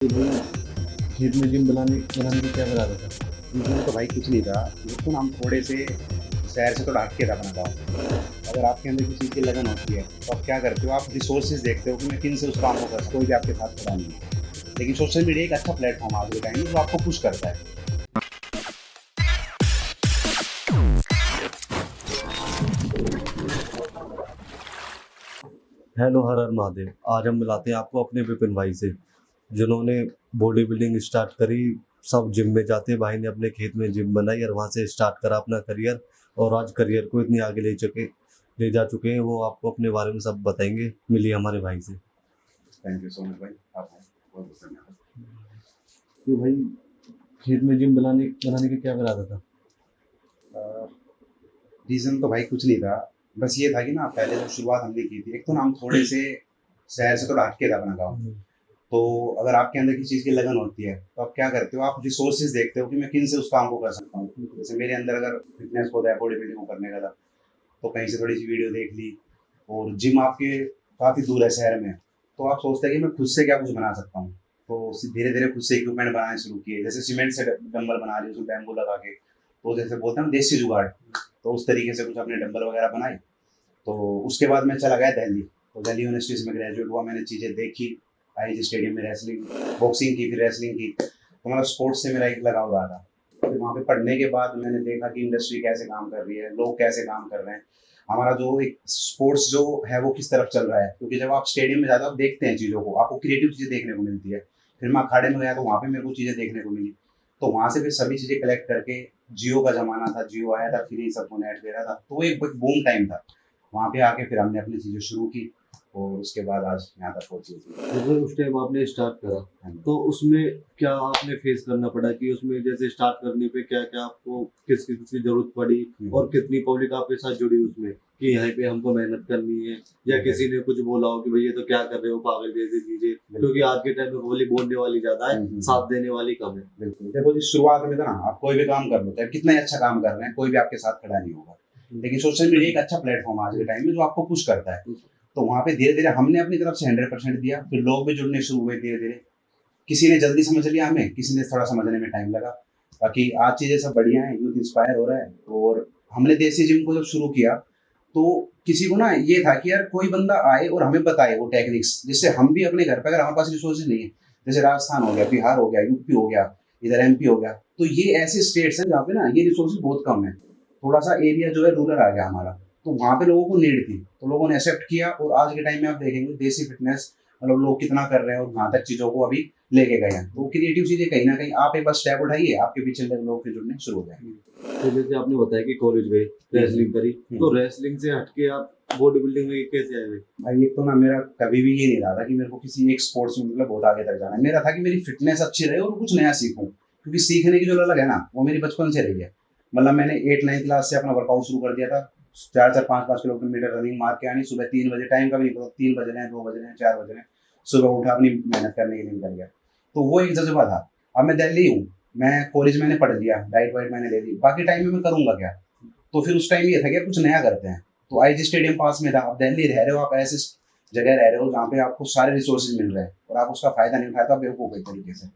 तो भाई खेत में जिम बनाने बनाने का क्या इरादा था? रीज़न तो भाई कुछ नहीं था, लेकिन हम थोड़े से शहर से थोड़ा हट के था अपना गाँव। अगर आपके अंदर किसी चीज़ की लगन होती है, तो आप क्या करते हो, आप रिसोर्सेज़ देखते हो कि मैं किन से उस काम को कर सकता हूँ, कोई भी आपके साथ खड़ा नहीं है। लेकिन सोशल मीडिया एक अच्छा प्लेटफ़ॉर्म है आज के टाइम में जो आपको पुश करता है। हेलो हर हर महादेव। आज हम मिलाते हैं आपको अपने विपिन भाई से, जिन्होंने बॉडी बिल्डिंग स्टार्ट करी। सब जिम में जाते हैं, भाई ने अपने खेत में जिम बनाई और वहाँ से स्टार्ट करा अपना करियर। और आज करियर को इतनी आगे ले जा चुके हैं, वो आपको अपने बारे में सब बताएंगे। मिलिए हमारे भाई से। थैंक यू सो मच भाई, आपका बहुत-बहुत धन्यवाद। तो भाई खेत में जिम बनाने बनाने का क्या इरादा था? अ, रीज़न तो भाई कुछ नहीं था, बस ये था कि ना पहले जब शुरुआत हमने की थी, एक तो ना हम थोड़े से शहर से थोड़ा हट के था अपना गाँव। तो अगर आपके अंदर किसी चीज़ की लगन होती है, तो आप क्या करते हो, आप रिसोर्सेज़ देखते हो कि मैं किन से उस काम को कर सकता हूँ। जैसे मेरे अंदर अगर फिटनेस को है, बॉडी बिल्डिंग को करने का था, तो कहीं से थोड़ी-सी वीडियो देख ली और जिम आपके काफ़ी दूर है शहर में, तो आप सोचते हैं कि मैं खुद से क्या कुछ बना सकता हूँ। तो स धीरे-धीरे खुद से इक्विपमेंट बनाने शुरू किए, जैसे सीमेंट से डंबल बना लिए, उसमें बैम्बू लगा के, तो जैसे बोलते हैं ना देसी जुगाड़, तो उस तरीके से कुछ अपने डंबल वगैरह बनाए। तो उसके बाद मैं चला गया दिल्ली, तो दिल्ली यूनिवर्सिटी से मैं ग्रेजुएट हुआ, मैंने चीज़ें देखी, आईजी स्टेडियम में रेसलिंग, बॉक्सिंग की, फिर रेसलिंग की, तो मतलब स्पोर्ट्स से मेरा एक लगाव रहा था। फिर वहाँ पे पढ़ने के बाद मैंने देखा कि इंडस्ट्री कैसे काम कर रही है, लोग कैसे काम कर रहे हैं, हमारा जो एक स्पोर्ट्स जो है वो किस तरफ चल रहा है, क्योंकि जब आप स्टेडियम में जाते हो आप देखते हैं चीज़ों को, आपको क्रिएटिव चीज़ें देखने को मिलती है। फिर मैं अखाड़े में गया तो वहाँ पे मेरे को चीज़ें देखने को मिली, तो वहाँ से फिर सभी चीज़ें कलेक्ट करके, जियो का ज़माना था, जियो आया था, फ्री सबको नेट दे रहा था, तो वो एक बूम टाइम था। वहाँ पे आके फिर हमने अपनी चीज़ें शुरू की और उसके बाद आज यहाँ तक पहुँची थी। जैसे उस टाइम आपने स्टार्ट करा, हाँ जी। तो उसमें क्या आपने फेस करना पड़ा कि उसमें जैसे स्टार्ट करने पे क्या क्या आपको किसकी किसकी जरूरत पड़ी और कितनी पब्लिक आपके साथ जुड़ी उसमें कि यहाँ पे हमको मेहनत करनी है, या किसी ने कुछ बोला हो कि भैया तो क्या कर रहे हो पागल जैसी चीजें, क्योंकि आज के टाइम में पब्लिक बोलने वाली ज्यादा है, साथ देने वाली कम है। बिल्कुल, देखो जी शुरुआत में तो ना आप कोई भी काम कर लो, चाहे कितना ही अच्छा काम कर रहे हैं, कोई भी आपके साथ खड़ा नहीं होगा। लेकिन सोशल मीडिया एक अच्छा प्लेटफ़ॉर्म है आज के टाइम में जो आपको पुश करता है। तो वहाँ पे धीरे-धीरे हमने अपनी तरफ से 100% दिया, फिर लोग भी जुड़ने शुरू हुए धीरे-धीरे। किसी ने जल्दी समझ लिया हमें, किसी ने थोड़ा समझने में टाइम लगा। बाकी आज चीज़ें सब बढ़िया हैं, यूथ इंस्पायर हो रहा है और हमने देसी जिम को जब शुरू किया, तो किसी को ना ये था कि यार कोई बंदा आए और हमें बताए वो टेक्निक्स, जिससे हम भी अपने घर पे अगर हमारे पास रिसोर्सेज़ नहीं है, जैसे राजस्थान हो गया, बिहार हो गया, यूपी हो गया, इधर एमपी हो गया, तो ये ऐसे स्टेट्स हैं जहाँ पे ना ये रिसोर्सेज़ बहुत कम है। थोड़ा-सा एरिया जो है रूरल आ गया हमारा, तो वहाँ पे लोगों को नीड थी, तो लोगों ने एक्सेप्ट किया और आज के टाइम में आप देखेंगे देसी फिटनेस मतलब लोग कितना कर रहे हैं और कहाँ तक चीज़ों को अभी लेके गए हैं। तो क्रिएटिव चीज़ें कहीं न कहीं आप एक बार स्टेप उठाइए, आपके पीछे लोग फिर जुड़ने शुरू हो जाएँगे। तो जैसे आपने बताया कि कॉलेज गए, रेसलिंग करी, तो रेसलिंग से हटके आप बॉडी बिल्डिंग में कैसे आए? भाई एक तो ना मेरा कभी भी ये नहीं रहा था कि मेरे को किसी एक स्पोर्ट्स में मतलब बहुत आगे तक जाना है। मेरा था कि मेरी फिटनेस अच्छी रहे और कुछ नया सीखूँ, क्योंकि सीखने की जो ललक है ना, वो मेरी बचपन से रही है। मतलब मैंने 8-9 क्लास से अपना वर्कआउट शुरू कर दिया था। 4-4 5-5 किलोमीटर रनिंग मार के आनी, सुबह 3 बजे, टाइम का भी नहीं पता, 3 बज रहे हैं, 2 बज रहे हैं, 4 बज रहे हैं। सुबह उठा अपनी मेहनत करने के लिए निकल गया। तो वो एक जज़्बा था। अब मैं दिल्ली हूँ, मैं कॉलेज मैंने पढ़ लिया, डाइट-वाइट मैंने ले ली, बाकी टाइम में मैं करूँगा क्या? तो फिर उस टाइम ये था कि यार कुछ नया करते हैं। तो आईजी स्टेडियम पास में था, आप दिल्ली रह रहे हो, आप ऐसे जगह रह रहे हो जहाँ पे आपको सारे रिसोर्सेज मिल रहे हैं और आप उसका फ़ायदा नहीं उठाए तो आप बेवकूफ़ हो एक तरीके से।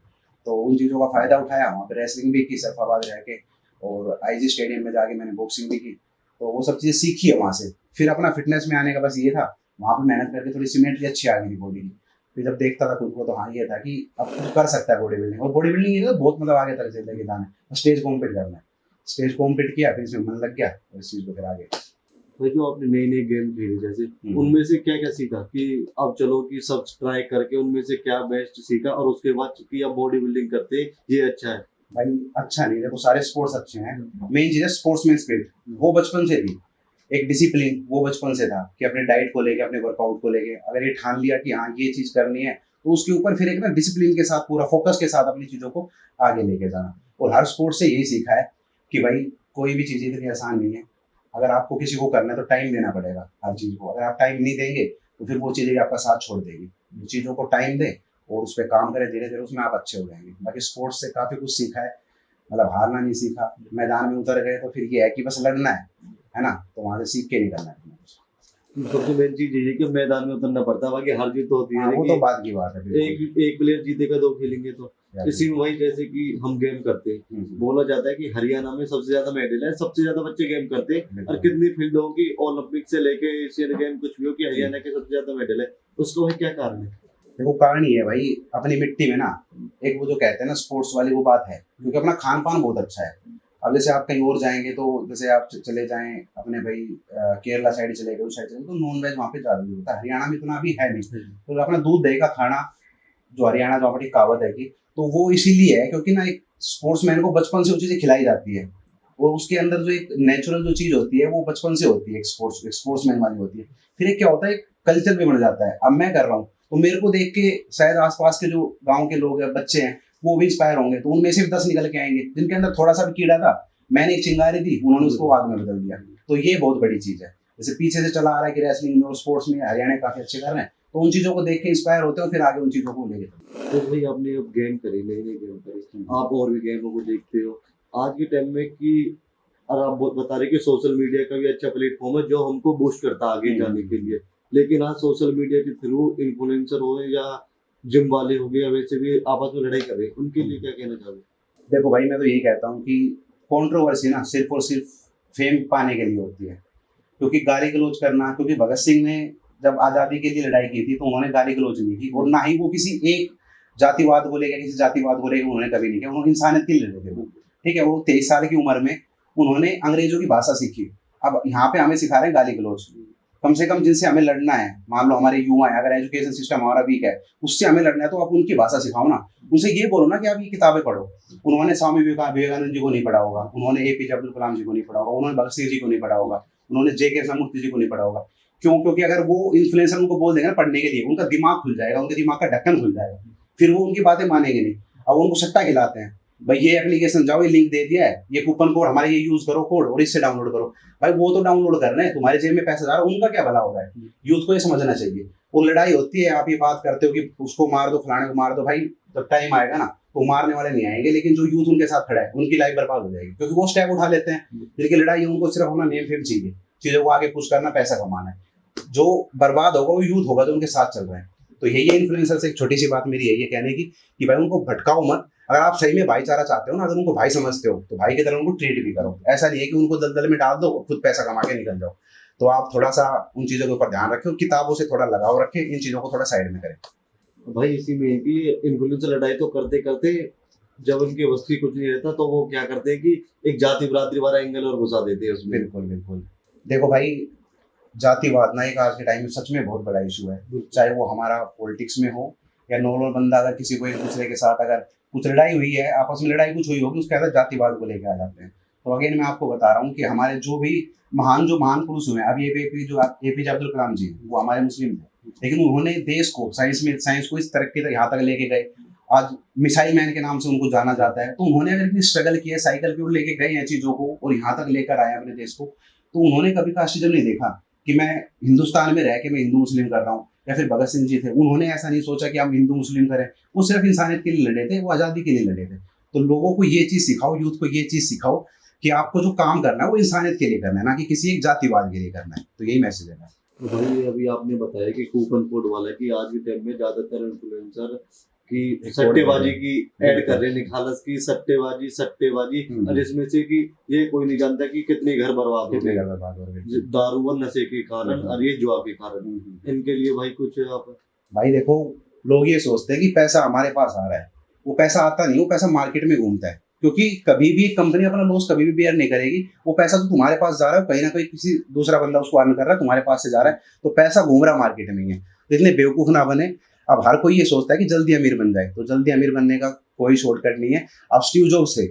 तो उन चीज़ों का फ़ायदा उठाया, वहाँ पे रेसलिंग भी की सैफाबाद रह के और आईजी स्टेडियम में जाके मैंने बॉक्सिंग भी की। तो वो सब चीज़ें सीखी है वहाँ से। फिर अपना फ़िटनेस में आने का बस ये था, वहाँ पे मेहनत करके थोड़ी सिमेट्री अच्छी आ गई थी बॉडी की। फिर जब देखता था खुद को तो हाँ, ये था कि अब कुछ कर सकता है बॉडी बिल्डिंग, और बॉडी बिल्डिंग ये तो बहुत मतलब आगे तक ज़िंदगी जाना है। स्टेज कॉम्पीट करना है। स्टेज कॉम्पीट किया, फिर इसमें मन लग गया और इस चीज़ को फिर आगे। भाई जो आपने नई नई गेम खेली जैसे, हुँ। उनमें से क्या क्या सीखा कि अब चलो कि सब ट्राई करके उनमें से क्या बेस्ट सीखा, और उसके बाद कि अब बॉडी बिल्डिंग करते हैं, ये अच्छा है? भाई अच्छा नहीं, देखो सारे स्पोर्ट्स अच्छे हैं। मेन चीज़ है स्पोर्ट्समैन स्पिरिट, वो बचपन से थी। एक डिसिप्लिन वो बचपन से था कि अपने डाइट को लेके, अपने वर्कआउट को लेके अगर ये ठान लिया कि हाँ, ये चीज़ करनी है, तो उसके ऊपर फिर एक ना डिसिप्लिन के साथ, पूरा फ़ोकस के साथ अपनी चीज़ों को आगे लेके जाना। और हर स्पोर्ट्स से यही सीखा है कि भाई कोई भी चीज़ इतनी आसान नहीं है। अगर आपको किसी को करना है तो टाइम देना पड़ेगा हर चीज़ को। अगर आप टाइम नहीं देंगे, तो फिर वो चीज़ें भी आपका साथ छोड़ देगी। चीज़ों को टाइम दें और उस पे काम करें, धीरे-धीरे उसमें आप अच्छे हो जाएँगे। बाकी स्पोर्ट्स से काफ़ी कुछ सीखा है। मतलब हारना नहीं सीखा, मैदान में उतर गए तो फिर ये है कि बस लड़ना है ना? तो वहाँ से सीख के निकलना है कुछ। सबसे मेन चीज यही है कि मैदान में उतरना पड़ता है, बाकी हार जीत तो होती है, हाँ, वो तो लेकिन बात की बात है बिल्कुल। एक प्लेयर जीतेगा, दो खेलेंगे तो यार, इसी में वही, जैसे कि हम गेम करते हैं, हम्म, बोला जाता है कि हरियाणा में सबसे ज्यादा मेडल है, सबसे ज्यादा बच्चे गेम करते हैं, और बिल्कुल। कितनी फील्ड होगी ओलंपिक से लेके एशियन गेम कुछ भी हो कि हरियाणा के सबसे ज्यादा मेडल है, उसको भाई क्या कारण है? देखो कारण ये है भाई, अपनी मिट्टी में ना एक वो जो कहते हैं ना स्पोर्ट्स वाली वो बात है, क्योंकि अपना खान पान बहुत अच्छा है। अब जैसे आप कहीं और जाएंगे तो जैसे आप चले जाएं अपने भाई केरला साइड चले गए, उस साइड चले गए, तो नॉन वेज वहाँ पे ज्यादा नहीं होता है। हरियाणा में इतना अभी है नहीं। तो अपना दूध दही का खाना, जो हरियाणा जो हमारी कहावत है कि, तो वो इसीलिए है क्योंकि ना एक स्पोर्ट्समैन को बचपन से वो चीजें खिलाई जाती है, और उसके अंदर जो एक नेचुरल जो चीज होती है वो बचपन से होती है, एक स्पोर्ट्समैन वाली होती है। फिर एक क्या होता है, एक कल्चर भी बन जाता है। अब मैं कर रहा हूँ तो मेरे को देख के शायद आसपास के जो गांव के लोग हैं, बच्चे हैं, वो भी इंस्पायर होंगे, तो उनमें से भी 10 निकल के आएंगे जिनके अंदर थोड़ा सा भी कीड़ा था। मैंने एक चिंगारी दी, उन्होंने उसको आग में बदल दिया। तो ये बहुत बड़ी चीज है। जैसे पीछे से चला आ रहा है कि रेसलिंग में और स्पोर्ट्स में हरियाणा काफी अच्छे कर रहे हैं, तो उन चीजों को देख के इंस्पायर होते हैं और फिर आगे उन चीजों को लेके चलते हैं। तो भाई आपने अब गेम करी, नई नई गेम करी, आप और भी गेमों को देखते हो आज के टाइम में कि, और आप बहुत बता रहे कि सोशल मीडिया का भी अच्छा प्लेटफॉर्म है जो हमको बूस्ट करता है आगे जाने के लिए, लेकिन आज सोशल मीडिया के थ्रू इन्फ्लुएंसर हो या जिम वाले हो गए या वैसे भी आपस में लड़ाई कर रहे हैं, उनके लिए क्या कहना चाहोगे? देखो भाई, मैं तो यही कहता हूँ कि कंट्रोवर्सी ना सिर्फ और सिर्फ फेम पाने के लिए होती है। क्योंकि गाली गलौज करना, क्योंकि भगत सिंह ने जब आज़ादी के लिए लड़ाई की थी तो उन्होंने गाली गलौज नहीं की, और ना ही वो किसी एक जातिवाद को लेकर, किसी जातिवाद को लेकर उन्होंने कभी नहीं किया। उन्होंने इंसानियत के लिए लड़े थे वो। ठीक है, वो 23 साल की उम्र में उन्होंने अंग्रेजों की भाषा सीखी। अब यहाँ पे हमें सिखा रहे हैं गाली गलौज। कम से कम जिनसे हमें लड़ना है, मान लो हमारे युवा है, अगर एजुकेशन सिस्टम हमारा वीक है, उससे हमें लड़ना है तो आप उनकी भाषा सिखाओ ना। उनसे ये बोलो ना कि आप ये किताबें पढ़ो। उन्होंने स्वामी विवेकानंद जी को नहीं पढ़ा होगा, उन्होंने एपीजे अब्दुल कलाम जी को नहीं पढ़ा होगा, उन्होंने भगत सिंह जी को नहीं पढ़ा होगा, उन्होंने जेके कृष्णमूर्ति जी को नहीं पढ़ा होगा। क्यों? क्योंकि अगर वो इन्फ्लुएंसर उनको बोल देंगे ना पढ़ने के लिए, उनका दिमाग खुल जाएगा, उनके दिमाग का ढक्कन खुल जाएगा, फिर वो उनकी बातें मानेंगे नहीं। अब उनको सट्टा खिलाते हैं, भाई ये एप्लीकेशन जाओ, ये लिंक दे दिया है, ये कूपन कोड हमारे ये यूज करो कोड, और इससे डाउनलोड करो। भाई वो तो डाउनलोड कर रहे हैं, तुम्हारे जेब में पैसा जा रहा है, उनका क्या भला हो रहा है? यूथ को ये समझना चाहिए। वो लड़ाई होती है, आप ये बात करते हो कि उसको मार दो, फलाने को मार दो, भाई जब टाइम आएगा ना तो मारने वाले नहीं आएंगे, लेकिन जो यूथ उनके साथ खड़ा है उनकी लाइफ बर्बाद हो जाएगी, क्योंकि वो स्टेप उठा लेते हैं। जिनकी लड़ाई उनको सिर्फ अपना नेम फेम चाहिए, चीजों को आगे पुश करना, पैसा कमाना है। जो बर्बाद होगा वो यूथ होगा जो उनके साथ चल रहे हैं। तो यही है इन्फ्लुएंसर से एक छोटी सी बात मेरी यही है कहने की कि भाई उनको भटकाओ मत। अगर आप सही में भाईचारा चाहते हो ना, अगर उनको भाई समझते हो तो भाई की तरह उनको ट्रीट भी करो। ऐसा नहीं है कि उनको दलदल में डाल दो और खुद पैसा कमा के निकल जाओ। तो आप थोड़ा सा उन चीजों के ऊपर ध्यान रखें, किताबों से थोड़ा लगाव रखें, इन चीजों को थोड़ा साइड में करें। भाई इसी में है कि इन्फ्लुएंसर लड़ाई तो करते करते जब उनके बस की कुछ नहीं रहता तो वो क्या करते हैं कि एक जाति बिरादरी वाला एंगल और घुसा देते हैं उसमें। बिल्कुल बिल्कुल। देखो भाई, जातिवाद ना एक आज के टाइम में सच में बहुत बड़ा इशू है, चाहे वो हमारा पॉलिटिक्स में हो या नॉर्मल बंदा अगर किसी को एक दूसरे के साथ अगर कुछ लड़ाई हुई है, आपस में लड़ाई कुछ हुई होगी, उसके अंदर जातिवाद को लेकर आ जाते हैं। तो अगेन मैं आपको बता रहा हूँ कि हमारे जो भी महान पुरुष हुए हैं, अभी एपीजे अब्दुल कलाम जी, वो हमारे मुस्लिम थे, लेकिन उन्होंने देश को साइंस को इस तरक्की तक यहाँ तक लेके गए। आज मिसाइल मैन के नाम से उनको जाना जाता है। तो उन्होंने अगर इतनी स्ट्रगल की है, साइकिल पे वो लेके गए हैं चीजों को और यहाँ तक लेकर आए अपने देश को, तो उन्होंने कभी कास्टिज्म नहीं देखा कि मैं हिंदुस्तान में रह के मैं हिंदू मुस्लिम कर रहा हूँ। या फिर भगत सिंह जी थे, उन्होंने ऐसा नहीं सोचा कि हम हिंदू मुस्लिम करें। वो सिर्फ इंसानियत के लिए लड़े थे, वो आज़ादी के लिए लड़े थे। तो लोगों को ये चीज़ सिखाओ, यूथ को ये चीज़ सिखाओ कि आपको जो काम करना है वो इंसानियत के लिए करना है, ना कि किसी एक जातिवाद के लिए करना है। तो यही मैसेज है। तो भाई अभी आपने बताया कि कूपन कोड वाला है कि आज के टाइम में ज्यादातर इन्फ्लुएंसर की सट्टेबाजी की ऐड कर रहे हैं, निखालस की सट्टेबाजी और इसमें से कि ये कोई नहीं जानता कि कितने घर बर्बाद हो कितने गए गलत बात हो रही है। दारू व नशे के कारण और ये जुआ के कारण। इनके लिए भाई कुछ आप? भाई देखो, लोग ये सोचते हैं कि पैसा हमारे पास आ रहा है, वो पैसा आता नहीं, वो पैसा मार्केट में घूमता है। क्योंकि कभी भी कंपनी अपना लॉस कभी भी बेयर नहीं करेगी। वो पैसा तो तुम्हारे पास जा रहा है, कहीं ना कहीं किसी दूसरा बंदा उसको अर्न कर रहा है, तुम्हारे पास से जा रहा है, तो पैसा घूम रहा मार्केट में ही है। तो इतने बेवकूफ ना बने। अब हर कोई ये सोचता है कि जल्दी अमीर बन जाए, तो जल्दी अमीर बनने का कोई शॉर्टकट नहीं है। अब स्टीव जॉब्स थे,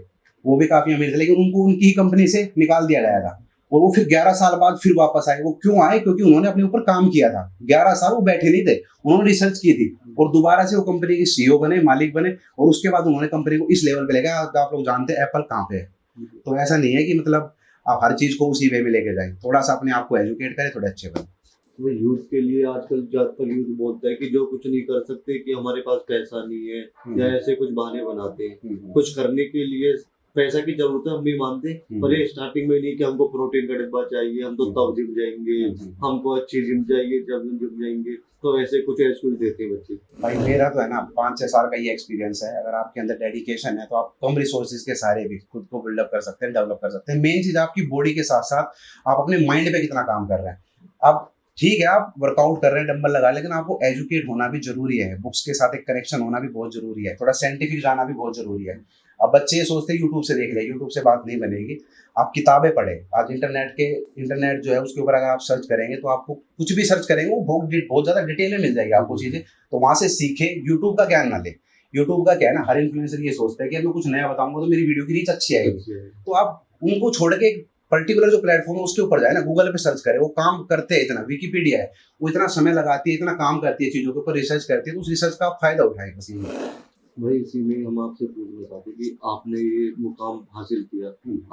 वो भी काफी अमीर थे, लेकिन उनको उनकी ही कंपनी से निकाल दिया गया था, और वो फिर 11 साल बाद फिर वापस आए। वो क्यों आए? क्योंकि उन्होंने अपने ऊपर काम किया था। 11 साल वो बैठे नहीं थे, उन्होंने रिसर्च की थी और दोबारा से वो कंपनी के सीईओ बने, मालिक बने, और उसके बाद उन्होंने कंपनी को इस लेवल पे ले गया। आप लोग जानते हैं एप्पल कहाँ पे है। तो ऐसा नहीं है कि मतलब आप हर चीज को उसी वे में लेके जाए। थोड़ा सा अपने आप को एजुकेट करें, थोड़े अच्छे बने। वो यूथ के लिए आजकल ज्यादातर यूथ बोलता है कि जो कुछ नहीं कर सकते कि हमारे पास पैसा नहीं है या ऐसे कुछ बहाने बनाते हैं। कुछ करने के लिए पैसा की जरूरत है, हम भी मानते हैं, पर ये स्टार्टिंग में नहीं कि हमको प्रोटीन का डिब्बा चाहिए, हम तो तब जिम जाएंगे, हमको अच्छी जिम चाहिए जब हम जिम जाएंगे, तो ऐसे कुछ एक्सक्यूज देते हैं बच्चे। भाई मेरा तो है ना 5-6 साल का ये एक्सपीरियंस है। अगर आपके अंदर डेडिकेशन है तो आप कम रिसोर्सेज के सारे भी खुद को बिल्डअप कर सकते हैं, डेवलप कर सकते हैं। मेन चीज आपकी बॉडी के साथ साथ आप अपने माइंड पे कितना काम कर रहे हैं। आप ठीक है, आप वर्कआउट कर रहे हैं, डंबल लगा, लेकिन आपको एजुकेट होना भी जरूरी है, बुक्स के साथ एक कनेक्शन होना भी बहुत जरूरी है, थोड़ा साइंटिफिक जाना भी बहुत जरूरी है। अब बच्चे ये सोचते हैं यूट्यूब से देख ले, यूट्यूब से बात नहीं बनेगी। आप किताबें पढ़े, आज इंटरनेट जो है उसके ऊपर अगर आप सर्च करेंगे तो आपको कुछ भी सर्च करेंगे वो बहुत ज्यादा डिटेल में मिल जाएगी आपको चीजें, तो वहां से सीखे। यूट्यूब का ज्ञान ना ले। यूट्यूब का क्या है ना, हर इन्फ्लुएंसर ये सोचता है कि मैं कुछ नया बताऊंगा तो मेरी वीडियो की रीच अच्छी आएगी, तो आप उनको छोड़ के पर्टिकुलर जो प्लेटफॉर्म है उसके ऊपर जाए ना, गूगल पे सर्च करे। वो काम करते हैं इतना, विकिपीडिया है, वो इतना समय लगाती है, इतना काम करती है चीजों के ऊपर, रिसर्च करती है, तो उस रिसर्च का आप फायदा उठाए बस यही। वही इसी में हम आपसे पूछना चाहते हैं कि आपने ये मुकाम हासिल किया,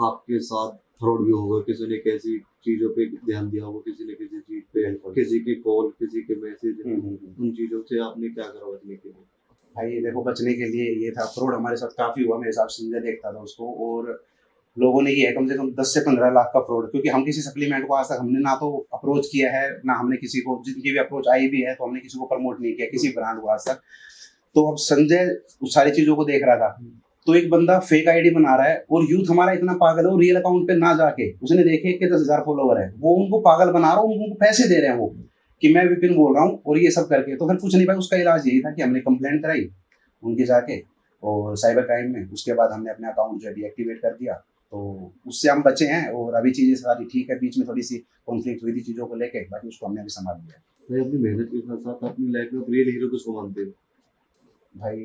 आपके साथ फ्रॉड भी होगा, किसी ने कैसी चीजों पे ध्यान दिया होगा, किसी ने किसी चीज पे, किसी की कॉल, किसी के मैसेज, उन चीजों से आपने क्या करा बचने के लिए? भाई देखो, बचने के लिए ये था, फ्रॉड हमारे साथ काफी हुआ, मेरे हिसाब से संजय देखता था उसको, और लोगों ने ये है कम से कम 10 से 15 लाख का फ्रॉड, क्योंकि हम किसी सप्लीमेंट को आज तक हमने ना तो अप्रोच किया है, ना हमने किसी को, जिनकी भी अप्रोच आई भी है तो हमने किसी को प्रमोट नहीं किया, किसी ब्रांड को आज तक। तो अब संजय उस सारी चीजों को देख रहा था, तो एक बंदा फेक आईडी बना रहा है, और यूथ हमारा इतना पागल है, वो रियल अकाउंट पे ना जाके उसने देखे कि 10,000 फॉलोवर है, वो उनको पागल बना रहा है, उनको पैसे दे रहे हैं वो, कि मैं विपिन बोल रहा हूँ, और ये सब करके। तो फिर कुछ नहीं भाई, उसका इलाज यही था कि हमने कंप्लेंट कराई उनकी जाके, और साइबर क्राइम में। उसके बाद हमने अपने अकाउंट जो है डीएक्टिवेट कर दिया, तो उससे हम बचे हैं, और अभी चीजें सारी ठीक है। बीच में थोड़ी सी कॉन्फ्लिक्ट हुई थी चीजों को लेके, बाकी उसको हमने अभी संभाल लिया। भाई अपनी मेहनत के साथ साथ अपनी लाइफ में रियल हीरो किसको मानते हो? भाई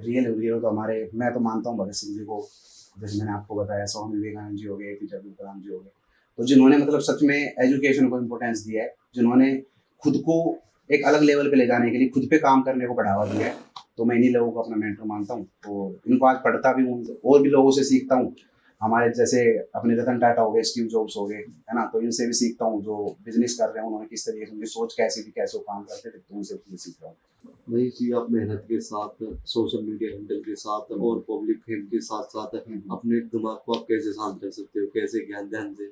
रियल हीरो तो हमारे, मैं तो मानता हूँ भगत सिंह जी को, जैसे मैंने आपको बताया, स्वामी विवेकानंद जी हो गए, एपीजे अब्दुल कलाम जी हो गए, तो जिन्होंने मतलब सच में एजुकेशन को इम्पोर्टेंस दिया है, जिन्होंने खुद को एक अलग लेवल पे ले जाने के लिए खुद पे काम करने को बढ़ावा दिया है, तो मैं इन्हीं लोगों को अपना मेंटर मानता हूँ, और इनको आज पढ़ता भी हूँ, और भी लोगों से सीखता हूँ। हमारे जैसे अपने रतन टाटा हो गए, स्टीव जॉब्स हो गए, है ना, तो इनसे भी सीखता हूँ, जो बिजनेस कर रहे हैं उन्होंने किस तरीके से, उनकी सोच कैसी थी, कैसे वो काम करते थे, तो उनसे भी सीख रहा हूँ। वही चीज आप मेहनत के साथ, सोशल मीडिया हैंडल के साथ और पब्लिक फेम के साथ साथ अपने दिमाग को आप कैसे शांत रख सकते हो, कैसे ज्ञान ध्यान से?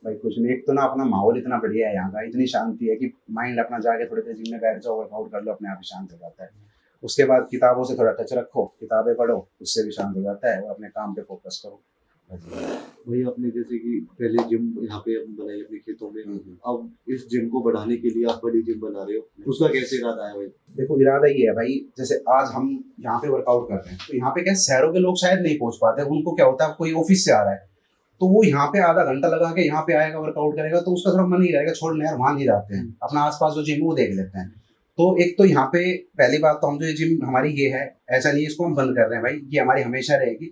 भाई कुछ नहीं, एक तो ना अपना माहौल इतना बढ़िया है यहाँ का, इतनी शांति है कि माइंड अपना जाके थोड़ी देर जिम में बैठ जाओ, वर्कआउट कर लो, अपने आप ही शांत हो जाता है। उसके बाद किताबों से थोड़ा टच रखो, किताबें पढ़ो, उससे भी शांत हो जाता है, और अपने काम पे फोकस करो। वही आपने जैसे कि पहले जिम यहाँ पे बनाई अपने खेतों में, अब इस जिम को बढ़ाने के लिए आप बड़ी जिम बना रहे हो, उसका कैसे इरादा है भाई? देखो इरादा ये है भाई, जैसे आज हम यहाँ पे वर्कआउट कर रहे हैं, तो यहाँ पे क्या शहरों के लोग शायद नहीं पहुंच पाते, उनको क्या होता है, कोई ऑफिस से आ रहा है तो वो यहाँ पे आधा घंटा लगा के यहाँ पे आएगा, वर्कआउट करेगा, तो उसका थोड़ा मन नहीं रहेगा, छोड़ने यार वहां नहीं जाते हैं, अपना आसपास जो जिम वो देख लेते हैं। तो एक तो यहाँ पे पहली बात तो हम जो ये जिम हमारी ये है, ऐसा नहीं है इसको हम बंद कर रहे हैं भाई, ये हमारी हमेशा रहेगी,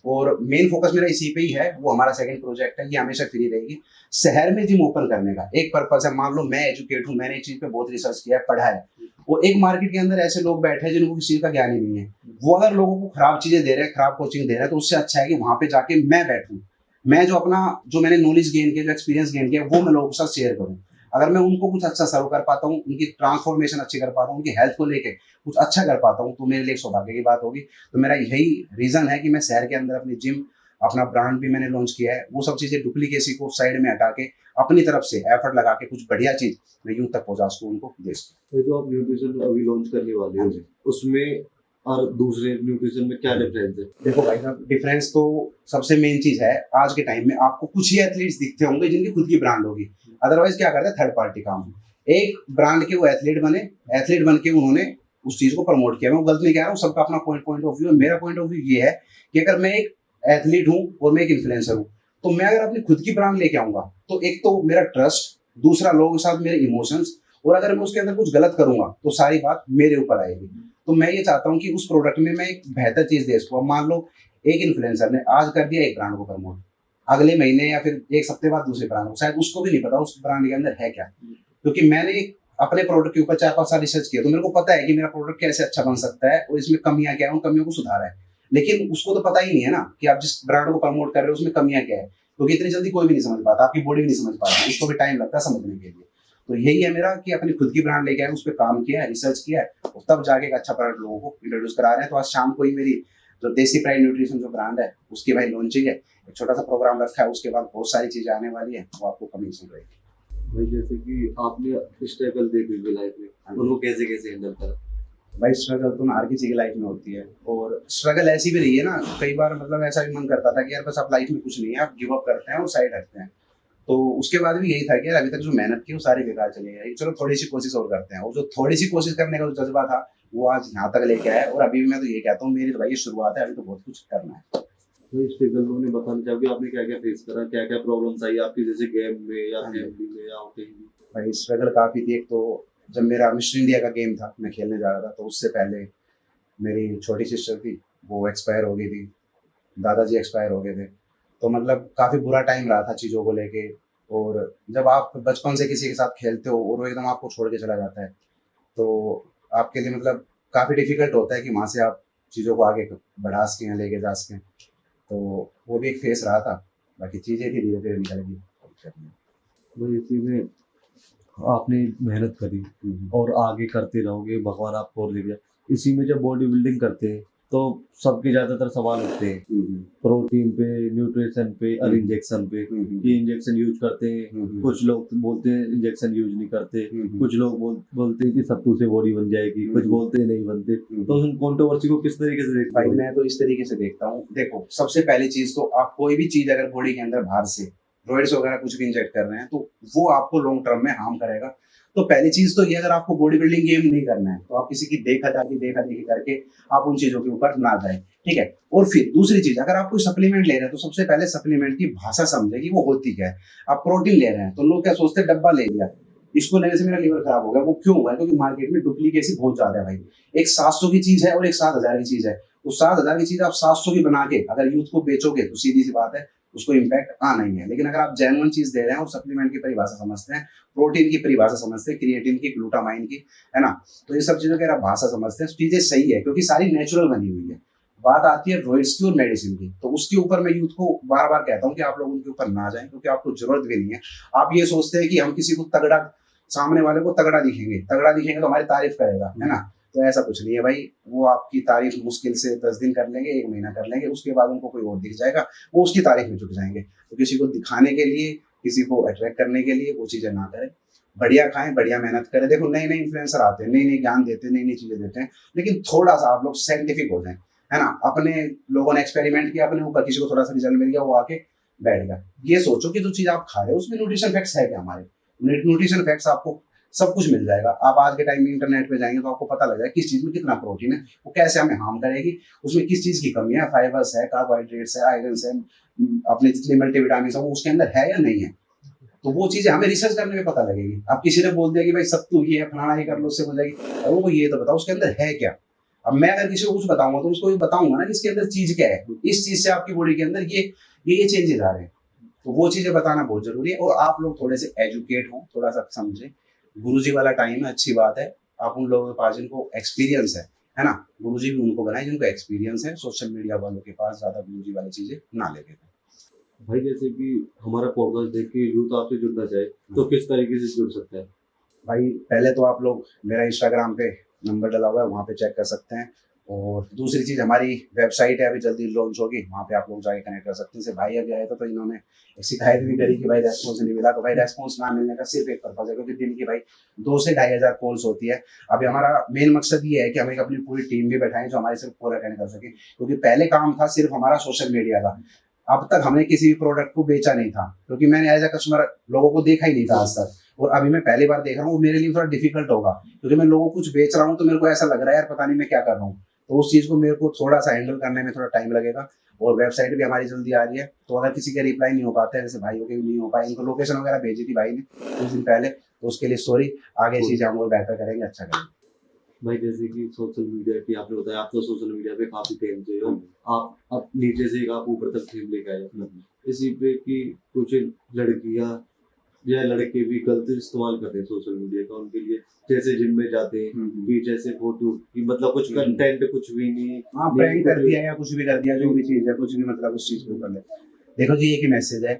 और मेन फोकस मेरा इसी पे ही है, वो हमारा सेकंड प्रोजेक्ट है, ये हमेशा फ्री रहेगी। शहर में जिम ओपन करने का एक पर्पज है, मान लो मैं एजुकेट हूँ, मैंने एक चीज पे बहुत रिसर्च किया है, पढ़ा है, वो एक मार्केट के अंदर ऐसे लोग बैठे हैं जिनको किसी चीज का ज्ञान ही नहीं है, वो अगर लोगों को खराब चीजें दे रहे हैं, खराब कोचिंग दे रहे हैं, तो उससे अच्छा है कि वहां पे जाके मैं बैठूं, मैं जो अपना, जो मैंने नॉलेज गेन किया, जो एक्सपीरियंस गेन किया, वो मैं लोगों के साथ शेयर करूं। अगर मैं उनको कुछ अच्छा सर्व कर पाता हूँ, उनकी ट्रांसफॉर्मेशन अच्छी कर पाता हूँ, उनकी हेल्थ को लेके कुछ अच्छा कर पाता हूँ, तो मेरे लिए सौभाग्य की बात होगी। तो मेरा यही रीजन है कि मैं शहर के अंदर अपनी जिम, अपना ब्रांड भी मैंने लॉन्च किया है, वो सब चीजें डुप्लीकेसी को साइड में हटा के अपनी तरफ से एफर्ट लगा के कुछ बढ़िया चीज मैं यूं तक पहुंचा सकूं, उनको दे सकूं। तो जो आप न्यूट्रिशन अभी लॉन्च करने वाले हो, उसमें और दूसरे न्यूट्रिशन में क्या डिफरेंस है? देखो भाई साहब, डिफरेंस तो सबसे मेन चीज है, आज के टाइम में आपको कुछ ही एथलीट्स दिखते होंगे जिनकी खुद की ब्रांड होगी, अदरवाइज क्या करते हैं, थर्ड पार्टी काम। एक ब्रांड के वो एथलीट बने, एथलीट बन के उन्होंने उस चीज को प्रमोट किया। मैं वो गलत नहीं कह रहा हूँ, सबका अपना पॉइंट ऑफ व्यू है। मेरा पॉइंट ऑफ व्यू ये है कि अगर मैं एक एथलीट हूँ और मैं एक इन्फ्लुएंसर हूँ, तो मैं अगर अपनी खुद की ब्रांड लेके आऊंगा, तो एक तो मेरा ट्रस्ट, दूसरा लोगों के साथ मेरे इमोशंस, और अगर मैं उसके अंदर कुछ गलत करूंगा तो सारी बात मेरे ऊपर आएगी। तो मैं ये चाहता हूँ कि उस प्रोडक्ट में मैं एक बेहतर चीज दे सकूँ। मान लो एक इन्फ्लुएंसर ने आज कर दिया एक ब्रांड को प्रमोट, अगले महीने या फिर एक हफ्ते बाद दूसरे ब्रांड को, शायद उसको भी नहीं पता उस ब्रांड के अंदर है क्या, क्योंकि मैंने अपने प्रोडक्ट के ऊपर 4-5 साल रिसर्च किया, तो मेरे को पता है कि मेरा प्रोडक्ट कैसे अच्छा बन सकता है और इसमें कमियां क्या है, उन कमियों को सुधारा है। लेकिन उसको तो पता ही नहीं है ना कि आप जिस ब्रांड को प्रमोट कर रहे हो उसमें कमियां क्या है, क्योंकि इतनी जल्दी कोई भी नहीं समझ पाता, आपकी बॉडी भी नहीं समझ पाती, उसको भी टाइम लगता है समझने के लिए। तो यही है मेरा कि अपनी खुद की ब्रांड लेके आए, उस पर काम किया है, रिसर्च किया है, और तब जाके एक अच्छा प्रोडक्ट लोगों को इंट्रोड्यूस करा रहे हैं। तो आज शाम को ही मेरी जो देसी प्राइड न्यूट्रिशन जो ब्रांड है उसकी भाई लॉन्चिंग है, एक छोटा सा प्रोग्राम रखा है, उसके बाद बहुत सारी चीजें आने वाली है, वो आपको कमीशन रहेगी। भाई जैसे कि आपने स्ट्रगल देखी हुई लाइफ में, उनको कैसे कैसे हैंडल करा? भाई स्ट्रगल तो हर किसी की लाइफ में होती है, और स्ट्रगल ऐसी भी रही है ना, कई बार मतलब ऐसा भी मन करता था कि यार बस आप लाइफ में कुछ नहीं है, आप गिव अप करते हैं और साइड हटते हैं। तो उसके बाद भी यही था कि यार अभी तक जो मेहनत की वो सारी बेकार चली गई, चलो थोड़ी सी कोशिश और करते हैं, और जो थोड़ी सी कोशिश करने का जो जज्बा था वो आज यहाँ तक लेके आया। और अभी भी मैं तो ये कहता हूँ मेरी तो भाई ये शुरुआत है, अभी तो बहुत कुछ करना है। तो स्ट्रगल में बताना चाहोगे आपने क्या क्या फेस करा, क्या क्या प्रॉब्लम्स आई आपकी, जैसे गेम में या हाँ। फैमिली में या कहीं भी? भाई स्ट्रगल काफी थी। एक तो जब मेरा मिस्टर इंडिया का गेम था, मैं खेलने जा रहा था, तो उससे पहले मेरी छोटी सिस्टर थी, वो एक्सपायर हो गई थी, दादाजी एक्सपायर हो गए थे। तो मतलब काफ़ी बुरा टाइम रहा था चीज़ों को लेके। और जब आप बचपन से किसी के साथ खेलते हो और वो एकदम आपको छोड़ के चला जाता है, तो आपके लिए मतलब काफ़ी डिफ़िकल्ट होता है कि वहाँ से आप चीज़ों को आगे बढ़ा सकें, लेके जा सकें। तो वो भी एक फेस रहा था, बाकी चीज़ें थी धीरे धीरे निकल गई। भाई इसी में आपने मेहनत करी और आगे करते रहोगे, भगवान आपको और ले गया। इसी में जब बॉडी बिल्डिंग करते हैं तो सबके ज़्यादातर सवाल उठते हैं प्रोटीन पे, न्यूट्रिशन पे और इंजेक्शन पे, कि इंजेक्शन यूज करते हैं। कुछ लोग बोलते हैं इंजेक्शन यूज नहीं करते, कुछ लोग बोलते हैं कि सत्तू से बॉडी बन जाएगी, कुछ बोलते हैं नहीं बनते। तो उन कंट्रोवर्सी को किस तरीके से देखते भाई हो? मैं तो इस तरीके से देखता हूँ, देखो सबसे पहली चीज तो आप कोई भी चीज अगर बॉडी के अंदर बाहर से रोइड्स वगैरह कुछ भी इंजेक्ट कर रहे हैं, तो वो आपको लॉन्ग टर्म में हार्म करेगा। तो पहली चीज तो ये, अगर आपको बॉडी बिल्डिंग गेम नहीं करना है तो आप किसी की देखा देखी करके आप उन चीजों के ऊपर ना जाए, ठीक है। और फिर दूसरी चीज, अगर आप कोई सप्लीमेंट ले रहे हैं तो सबसे पहले सप्लीमेंट की भाषा समझे कि वो होती क्या है। आप प्रोटीन ले रहे हैं तो लोग क्या सोचते हैं, डब्बा ले लिया, इसको लेने से मेरा लीवर खराब हो गया। वो क्यों हुआ है? क्योंकि मार्केट में डुप्लीकेसी बहुत ज्यादा है भाई। एक 700 की चीज है और एक 7000 की चीज है। उस 7000 की चीज आप 700 की बना के अगर यूथ को बेचोगे तो सीधी सी बात है उसको इम्पैक्ट आना ही है। लेकिन अगर आप जेन्युइन चीज दे रहे हैं और सप्लीमेंट की परिभाषा समझते हैं, प्रोटीन की परिभाषा समझते हैं, क्रिएटिन की, ग्लूटामाइन की, है ना, तो ये सब चीजों की अगर आप भाषा समझते हैं तो चीजें सही है, क्योंकि सारी नेचुरल बनी हुई है। बात आती है रोइड्स की और मेडिसिन की, तो उसके ऊपर मैं यूथ को बार बार कहता हूँ कि आप लोग उनके ऊपर ना जाएं, क्योंकि आपको जरूरत भी नहीं है। आप ये सोचते हैं कि हम किसी को तगड़ा, सामने वाले को तगड़ा दिखेंगे तो हमारी तारीफ करेगा, है ना। तो ऐसा कुछ नहीं है भाई, वो आपकी तारीफ मुश्किल से 10 दिन कर लेंगे, 1 महीना कर लेंगे, उसके बाद उनको कोई और दिख जाएगा, वो उसकी तारीफ में जुट जाएंगे। तो किसी को दिखाने के लिए, किसी को अट्रैक्ट करने के लिए वो चीजें ना करें। बढ़िया खाएं, बढ़िया मेहनत करें। देखो नए नए इन्फ्लुएंसर आते हैं, नई नई ज्ञान देते हैं, नई नई चीजें देते हैं, लेकिन थोड़ा सा आप लोग साइंटिफिक हो जाएं, है ना। अपने लोगों ने एक्सपेरिमेंट किया अपने ऊपर, किसी को थोड़ा सा रिजल्ट मिल गया, वो आके बैठ गया। ये सोचो कि जो चीज आप खा रहे हो उसमें न्यूट्रिशन फैक्ट्स है क्या हमारे। न्यूट्रिशन फैक्ट्स आपको सब कुछ मिल जाएगा। आप आज के टाइम में इंटरनेट पे जाएंगे तो आपको पता लग जाएगा किस चीज में कितना प्रोटीन है, वो कैसे हमें हार्म करेगी, उसमें किस चीज की कमी है, फाइबर्स है, कार्बोहाइड्रेट्स है, आयरन है, अपने जितने मल्टीविटामिन है वो उसके अंदर है या नहीं है। तो वो चीजें हमें रिसर्च करने में पता लगेगी। अब किसी ने बोल दिया कि भाई सत्तू ये है, फलाना ये कर लो, उससे हो जाएगी, अब वो ये तो बताओ उसके अंदर है क्या। अब मैं अगर किसी को कुछ बताऊंगा तो उसको ये बताऊंगा ना कि इसके अंदर चीज क्या है, इस चीज से आपकी बॉडी के अंदर ये चेंजेस आ रहे हैं। तो वो चीजें बताना बहुत जरूरी है। और आप लोग थोड़े से एजुकेट हो, थोड़ा सा समझे। गुरुजी वाला टाइम है, अच्छी बात है। आप उन लोगों के पास जिनको एक्सपीरियंस है ना, गुरुजी भी उनको बनाए जिनको एक्सपीरियंस है। सोशल मीडिया वालों के पास ज्यादा गुरुजी वाली चीजें ना लेके। भाई जैसे कि हमारा पॉडकास्ट देख के यूथ आपसे जुड़ना चाहे तो किस तरीके से जुड़ सकता है? भाई पहले तो आप लोग मेरा इंस्टाग्राम पे नंबर डला हुआ है, वहाँ पे चेक कर सकते हैं। और दूसरी चीज़, हमारी वेबसाइट है, अभी जल्दी लॉन्च होगी, वहाँ पे आप लोग जाके कनेक्ट कर सकते हैं। जैसे भाई अभी आए थे तो इन्होंने एक शिकायत भी करी कि भाई रेस्पॉन्स नहीं मिला। तो भाई रेस्पॉन्स ना मिलने का सिर्फ एक पर्पज है, क्योंकि दिन की भाई 2 से 2,500 कॉल्स होती है। अभी हमारा मेन मकसद ये है कि हम एक अपनी पूरी टीम भी बैठाएं जो हमारे सिर्फ कॉल अटेंड कर सके, क्योंकि पहले काम था सिर्फ हमारा सोशल मीडिया का। अब तक हमने किसी भी प्रोडक्ट को बेचा नहीं था, क्योंकि मैंने एज अ कस्टमर लोगों को देखा ही नहीं था आज तक। और अभी मैं पहली बार देख रहा हूँ, मेरे लिए थोड़ा डिफिकल्ट होगा, क्योंकि मैं लोगों को कुछ बेच रहा हूँ तो मेरे को ऐसा लग रहा है यार पता नहीं मैं क्या कर रहा हूँ। तो उस चीज़ को मेरे को थोड़ा सा हैंडल करने में थोड़ा टाइम लगेगा। और वेबसाइट भी हमारी जल्दी आ रही है, तो अगर किसी का रिप्लाई नहीं हो पाता है, जैसे भाइयों के भी नहीं हो पाए, इनको लोकेशन वगैरह भेजी थी भाई ने कुछ दिन पहले, तो उसके लिए सॉरी। आगे चीज़ें हम लोग बेहतर करेंगे, अच्छा करेंगे। भाई जैसे कि सोशल मीडिया की आपने बताया, आप तो सोशल मीडिया पे काफी फेम थे हो, आप नीचे से आप ऊपर तक फेम लेके आए अपना। इसी पे कि कुछ लड़कियां या लड़के भी गलत इस्तेमाल करते हैं सोशल मीडिया का, उनके लिए जैसे जिम में जाते हैं कि जैसे फोटो की मतलब कुछ कंटेंट कुछ भी नहीं, हाँ प्रैंक कर दिया या कुछ भी कर दिया, जो भी चीज़ है कुछ भी, मतलब उस चीज़ को कर ले। देखो जी, एक ही मैसेज है,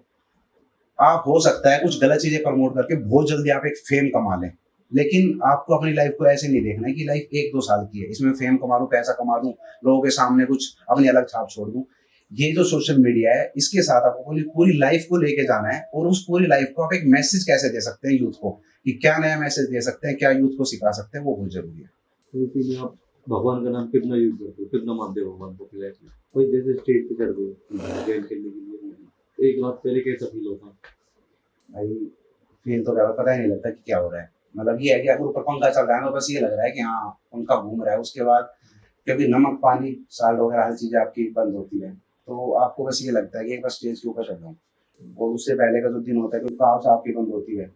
आप हो सकता है कुछ गलत चीज़ें प्रमोट करके बहुत जल्दी आप एक फेम कमा लें, लेकिन आपको अपनी लाइफ को ऐसे नहीं देखना है कि लाइफ 1-2 साल की है, इसमें फेम कमा लूँ, पैसा कमा दूँ, लोगों के सामने कुछ अपनी अलग छाप छोड़ दूँ। ये जो सोशल मीडिया है, इसके साथ आपको पूरी पूरी लाइफ को लेके जाना है, और उस पूरी लाइफ को आप एक मैसेज कैसे दे सकते हैं यूथ को, कि क्या नया मैसेज दे सकते हैं, क्या यूथ को सिखा सकते हैं, वो बहुत ज़रूरी है। तो इसीलिए आप भगवान का नाम कितना यूज़ करते हो? कितना मानते हो भगवान को अपनी लाइफ में? कोई जैसे स्टेज पे चढ़ गए गेम खेलने के लिए, 1 रात पहले कैसा फ़ील होता? भाई फ़ील तो क्या पता ही नहीं लगता कि क्या हो रहा है। मतलब ये है कि अगर ऊपर पंखा चल रहा है, तो बस ये लग रहा है कि हाँ, पंखा घूम रहा है। उसके बाद क्योंकि नमक, पानी, साल्ट वगैरह हर चीज़ें आपकी बंद होती है, तो आपको बस ये लगता है कि एक बार स्टेज के ऊपर चढ़ जाऊँ। और उससे पहले का जो दिन होता है, क्योंकि कार्ब्स आपकी बंद होती है,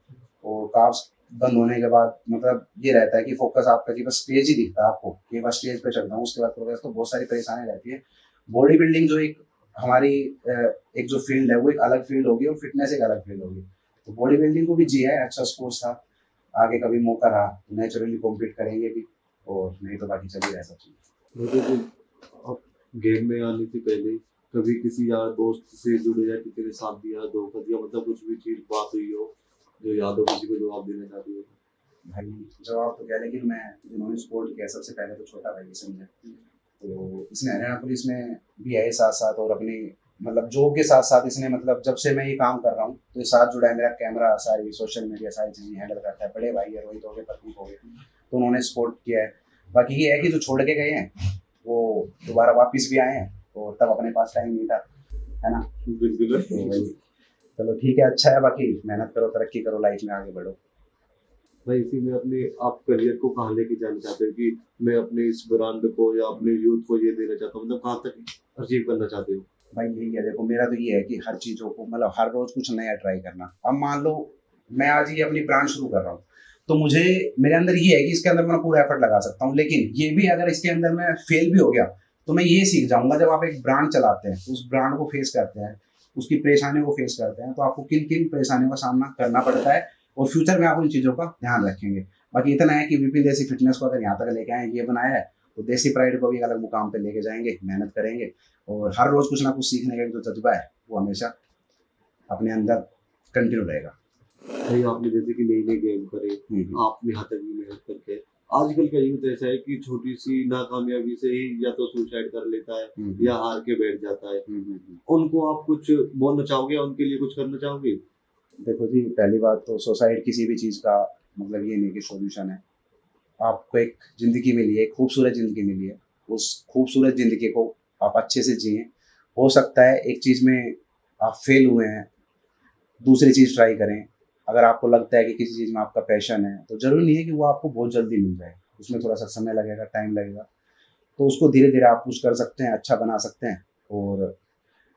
और कार्ब्स बंद होने के बाद मतलब ये रहता है कि फ़ोकस आपका कि बस स्टेज ही दिखता है आपको, कि बस स्टेज पे चढ़ जाऊँ। उसके बाद प्रोग्रेस तो बहुत सारी परेशानी रहती है। बॉडी बिल्डिंग जो एक हमारी एक जो फ़ील्ड है, वो एक अलग फ़ील्ड होगी, और फ़िटनेस एक अलग फ़ील्ड होगी। तो बॉडी बिल्डिंग को भी जिया है, अच्छा स्पोर्ट्स था। आगे कभी मौका रहा तो नेचुरली कॉम्पीट करेंगे भी, और नहीं तो बाकी चल ही रहा है सब चीज़। मुझे तो आप गेम में आने से पहले कभी किसी यार दोस्त से जुड़े या किसी ने साथ दिया, धोखा दिया, मतलब कुछ भी चीज़ बात हुई हो, जो याद हो, किसी को जवाब देना चाहते हो? भाई जवाब तो क्या, लेकिन मैं जिन्होंने स्पोर्ट किया सबसे पहले तो छोटा भाई है समझे। तो इसने हरियाणा पुलिस में भी है साथ साथ, और अपनी मतलब जॉब के साथ साथ इसने मतलब जब से मैं ये काम कर रहा हूँ तो ये साथ जुड़ा है। मेरा कैमरा, सारी सोशल मीडिया, सारी चीज़ें हैंडल करता है। बड़े भाई है, रोहित हो गए, प्रतीक हो गए, तो उन्होंने सपोर्ट किया है। बाकी ये है कि जो छोड़ के गए हैं वो दोबारा वापस भी आए हैं, और तब अपने पास टाइम नहीं था, है ना। बिल्कुल। तो वही, चलो ठीक है, अच्छा है। बाकी मेहनत करो, तरक्की करो, लाइफ में आगे बढ़ो। भाई इसी में अपने आप करियर को कहाँ लेके जाना चाहते हो कि मैं अपने इस ब्रांड को या अपने यूथ को ये देना चाहता हूँ, मतलब कहाँ तक अचीव करना चाहते हो? भाई यही है, देखो मेरा तो ये है कि हर चीज़ों को मतलब हर रोज कुछ नया ट्राई करना। अब मान लो मैं आज ये अपनी ब्रांड शुरू कर रहा हूँ, तो मुझे मेरे अंदर ये है कि इसके अंदर मैं पूरा एफर्ट लगा सकता हूँ, लेकिन ये भी अगर इसके अंदर मैं फेल भी हो गया तो मैं ये सीख जाऊंगा। जब आप एक ब्रांड चलाते हैं, उस ब्रांड को फेस करते हैं, उसकी परेशानियों को फेस करते हैं, तो आपको किन किन परेशानियों का सामना करना पड़ता है, और फ्यूचर में आप उन चीज़ों का ध्यान रखेंगे। बाकी इतना है कि विपिन देसी फिटनेस को अगर यहाँ तक लेके आए, ये बनाया है, तो देसी प्राइड को भी एक अलग मुकाम पे लेके जाएंगे, मेहनत करेंगे, और हर रोज कुछ ना कुछ सीखने का जो जज्बा है वो हमेशा अपने अंदर कंटिन्यू रहेगा। भाई आपने जैसे कि नई नई गेम करे, हम्म, आपने यहाँ तक भी मेहनत करके, आजकल का यूथ ऐसा है कि छोटी सी नाकामयाबी से ही या तो सुसाइड कर लेता है हम्म, या हार के बैठ जाता है। हम्म। उनको आप कुछ बोलना चाहोगे या उनके लिए कुछ करना चाहोगे? देखो जी, पहली बात तो सुसाइड किसी भी चीज़ का मतलब ये नहीं कि सॉल्यूशन है। आपको एक ज़िंदगी मिली है, एक खूबसूरत ज़िंदगी मिली है, उस खूबसूरत ज़िंदगी को आप अच्छे से जिएँ। हो सकता है एक चीज़ में आप फेल हुए हैं, दूसरी चीज़ ट्राई करें। अगर आपको लगता है कि किसी चीज़ में आपका पैशन है, तो ज़रूरी नहीं है कि वो आपको बहुत जल्दी मिल जाए। उसमें थोड़ा-सा समय लगेगा, टाइम लगेगा। तो उसको धीरे-धीरे आप पुश कर सकते हैं, अच्छा बना सकते हैं। और